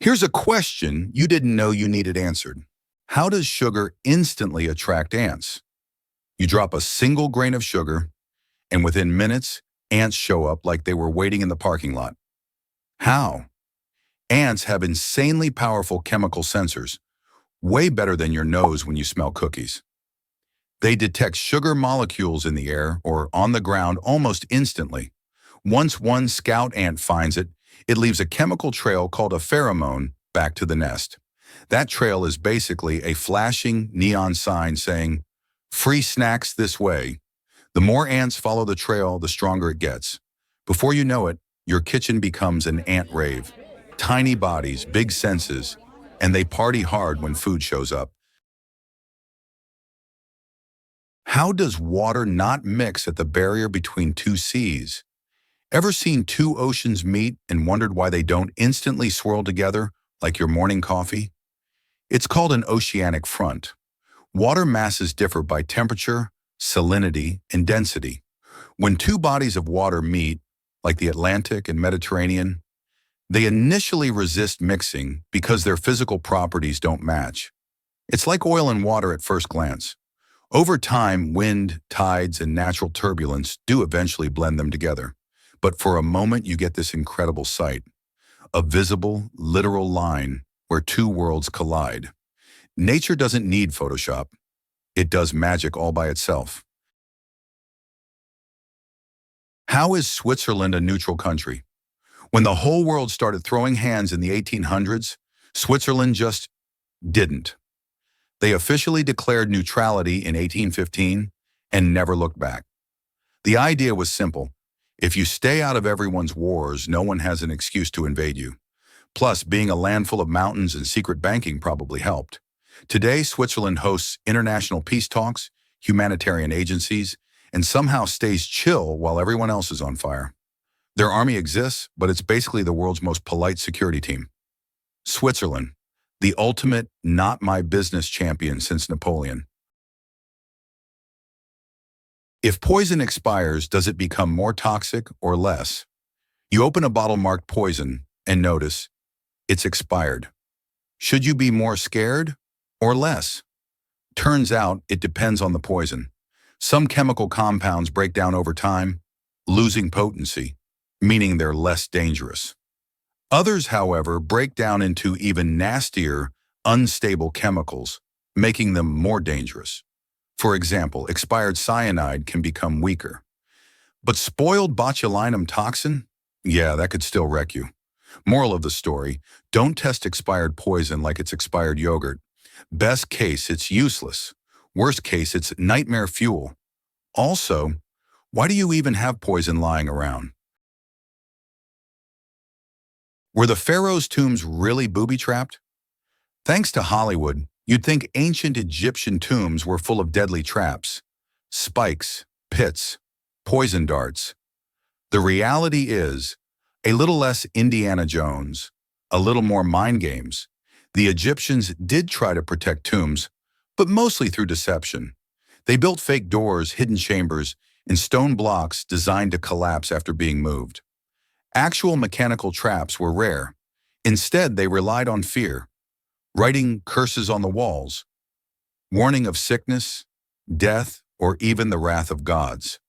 Here's a question you didn't know you needed answered. How does sugar instantly attract ants? You drop a single grain of sugar, and within minutes, ants show up like they were waiting in the parking lot. How? Ants have insanely powerful chemical sensors, way better than your nose when you smell cookies. They detect sugar molecules in the air or on the ground almost instantly. Once one scout ant finds it, it leaves a chemical trail called a pheromone back to the nest. That trail is basically a flashing neon sign saying, "Free snacks this way." The more ants follow the trail, the stronger it gets. Before you know it, your kitchen becomes an ant rave. Tiny bodies, big senses, and they party hard when food shows up. How does water not mix at the barrier between two seas? Ever seen two oceans meet and wondered why they don't instantly swirl together like your morning coffee? It's called an oceanic front. Water masses differ by temperature, salinity, and density. When two bodies of water meet, like the Atlantic and Mediterranean, they initially resist mixing because their physical properties don't match. It's like oil and water at first glance. Over time, wind, tides, and natural turbulence do eventually blend them together. But for a moment, you get this incredible sight, a visible, literal line where two worlds collide. Nature doesn't need Photoshop. It does magic all by itself. How is Switzerland a neutral country? When the whole world started throwing hands in the 1800s, Switzerland just didn't. They officially declared neutrality in 1815 and never looked back. The idea was simple. If you stay out of everyone's wars, no one has an excuse to invade you. Plus, being a land full of mountains and secret banking probably helped. Today, Switzerland hosts international peace talks, humanitarian agencies, and somehow stays chill while everyone else is on fire. Their army exists, but it's basically the world's most polite security team. Switzerland, the ultimate not my business champion since Napoleon. If poison expires, does it become more toxic or less? You open a bottle marked poison and notice it's expired. Should you be more scared or less? Turns out it depends on the poison. Some chemical compounds break down over time, losing potency, meaning they're less dangerous. Others, however, break down into even nastier, unstable chemicals, making them more dangerous. For example, expired cyanide can become weaker. But spoiled botulinum toxin? Yeah, that could still wreck you. Moral of the story, don't test expired poison like it's expired yogurt. Best case, it's useless. Worst case, it's nightmare fuel. Also, why do you even have poison lying around? Were the pharaohs' tombs really booby-trapped? Thanks to Hollywood, you'd think ancient Egyptian tombs were full of deadly traps, spikes, pits, poison darts. The reality is, a little less Indiana Jones, a little more mind games. The Egyptians did try to protect tombs, but mostly through deception. They built fake doors, hidden chambers, and stone blocks designed to collapse after being moved. Actual mechanical traps were rare. Instead, they relied on fear, writing curses on the walls, warning of sickness, death, or even the wrath of gods.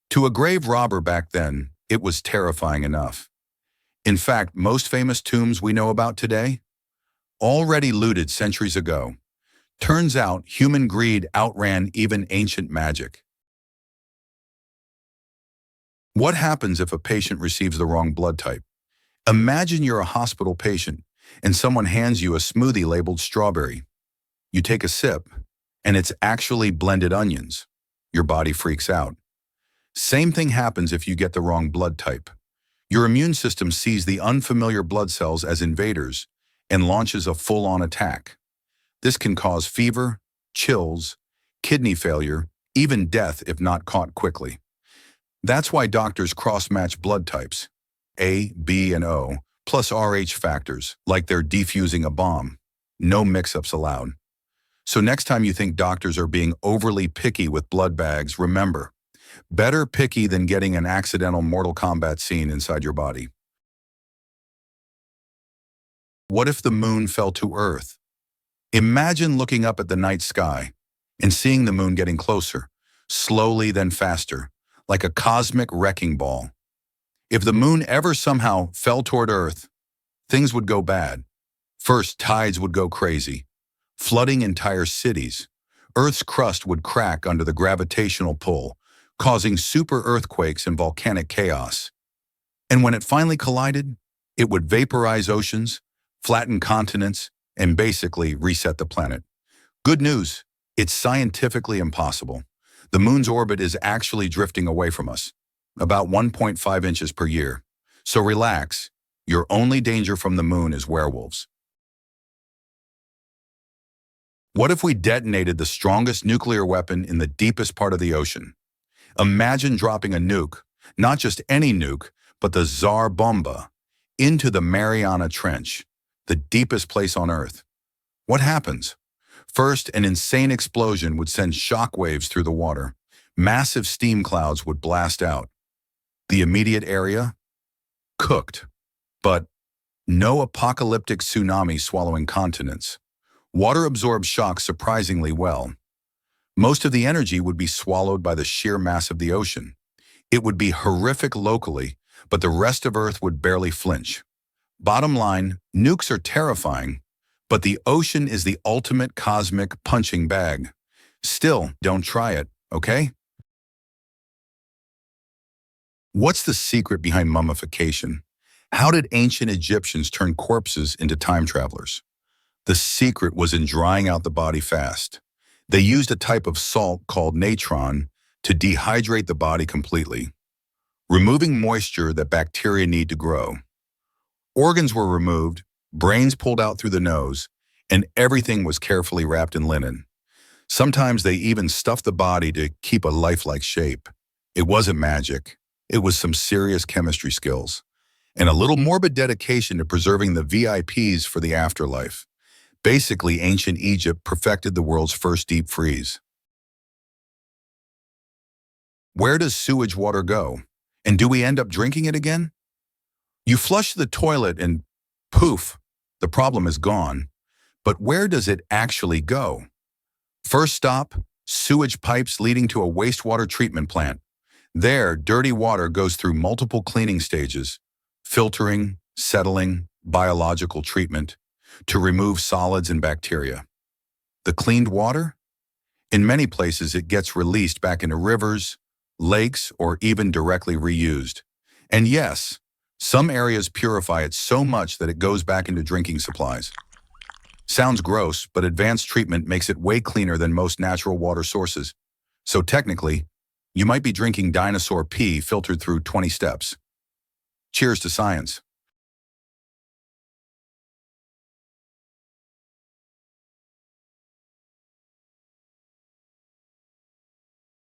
To a grave robber back then, it was terrifying enough. In fact, most famous tombs we know about today, already looted centuries ago. Turns out human greed outran even ancient magic. What happens if a patient receives the wrong blood type? Imagine you're a hospital patient and someone hands you a smoothie labeled strawberry. You take a sip, and it's actually blended onions. Your body freaks out. Same thing happens if you get the wrong blood type. Your immune system sees the unfamiliar blood cells as invaders and launches a full-on attack. This can cause fever, chills, kidney failure, even death if not caught quickly. That's why doctors cross-match blood types, A, B, and O, plus Rh factors, like they're defusing a bomb. No mix-ups allowed. So next time you think doctors are being overly picky with blood bags, remember, better picky than getting an accidental Mortal Kombat scene inside your body. What if the moon fell to Earth? Imagine looking up at the night sky and seeing the moon getting closer, slowly then faster, like a cosmic wrecking ball. If the moon ever somehow fell toward Earth, things would go bad. First, tides would go crazy, flooding entire cities. Earth's crust would crack under the gravitational pull, causing super earthquakes and volcanic chaos. And when it finally collided, it would vaporize oceans, flatten continents, and basically reset the planet. Good news, it's scientifically impossible. The moon's orbit is actually drifting away from us, about 1.5 inches per year. So relax, your only danger from the moon is werewolves. What if we detonated the strongest nuclear weapon in the deepest part of the ocean? Imagine dropping a nuke, not just any nuke, but the Tsar Bomba, into the Mariana Trench, the deepest place on Earth. What happens? First, an insane explosion would send shockwaves through the water. Massive steam clouds would blast out. The immediate area? Cooked. But no apocalyptic tsunami swallowing continents. Water absorbs shocks surprisingly well. Most of the energy would be swallowed by the sheer mass of the ocean. It would be horrific locally, but the rest of Earth would barely flinch. Bottom line, nukes are terrifying, but the ocean is the ultimate cosmic punching bag. Still, don't try it, okay? What's the secret behind mummification? How did ancient Egyptians turn corpses into time travelers? The secret was in drying out the body fast. They used a type of salt called natron to dehydrate the body completely, removing moisture that bacteria need to grow. Organs were removed, brains pulled out through the nose, and everything was carefully wrapped in linen. Sometimes they even stuffed the body to keep a lifelike shape. It wasn't magic. It was some serious chemistry skills and a little morbid dedication to preserving the VIPs for the afterlife. Basically, ancient Egypt perfected the world's first deep freeze. Where does sewage water go? And do we end up drinking it again? You flush the toilet and poof, the problem is gone. But where does it actually go? First stop, sewage pipes leading to a wastewater treatment plant. There, dirty water goes through multiple cleaning stages, filtering, settling, biological treatment, to remove solids and bacteria. The cleaned water? In many places, it gets released back into rivers, lakes, or even directly reused. And yes, some areas purify it so much that it goes back into drinking supplies. Sounds gross, but advanced treatment makes it way cleaner than most natural water sources. So technically, you might be drinking dinosaur pee filtered through 20 steps. Cheers to science.